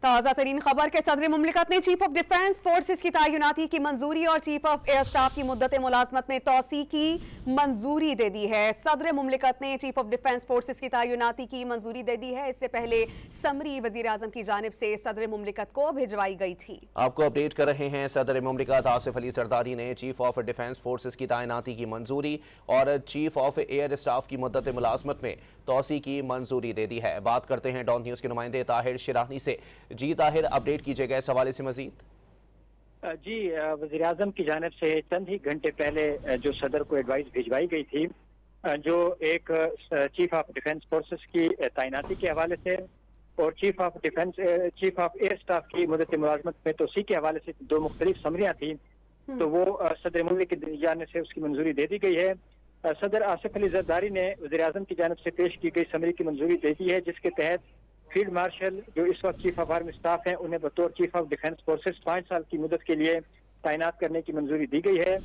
ताज़ा तरीन खबर के सदर मुमलिकत ने चीफ ऑफ डिफेंस फोर्सेस की तैनाती की मंजूरी और चीफ ऑफ एयर स्टाफ की मुद्दत मुलाजमत में तोसी की मंजूरी दे दी है। सदर मुमलिकत ने चीफ ऑफ डिफेंस फोर्सेस की तैनाती की मंजूरी दे दी है। इससे पहले समरी वजीर आजम की जानिब से सदर मुमलिकत को भिजवाई गई थी। आपको अपडेट कर रहे हैं। सदर मुमलिकत आसिफ अली जरदारी ने चीफ ऑफ डिफेंस फोर्सेस की तैनाती की मंजूरी और चीफ ऑफ एयर स्टाफ की मुद्दत मुलाजमत में तोसी की मंजूरी दे दी है। बात करते हैं डॉन न्यूज के नुमाइंदे ताहिर शिरानी से। जी ताहिर, अपडेट कीजिएगा इस हवाले से मजीद। जी, वज़ीर आज़म की जानिब से चंद ही घंटे पहले जो सदर को एडवाइस भिजवाई गई थी, जो एक चीफ ऑफ डिफेंस फोर्सेस की तैनाती के हवाले से और चीफ ऑफ एयर स्टाफ की मुद्दत मुलाजमत में तोसी के हवाले से दो मुख्तलिफ समरियाँ थी, तो वो सदर मुल्क की जानिब से उसकी मंजूरी दे दी गई है। सदर आसिफ अली जरदारी ने वज़ीर आज़म की जानिब से पेश की गई समरी की मंजूरी दे दी है, जिसके तहत फील्ड मार्शल जो इस वक्त चीफ ऑफ आर्मी स्टाफ हैं, उन्हें बतौर चीफ ऑफ डिफेंस फोर्सेस 5 साल की मुद्दत के लिए तैनात करने की मंजूरी दी गई है।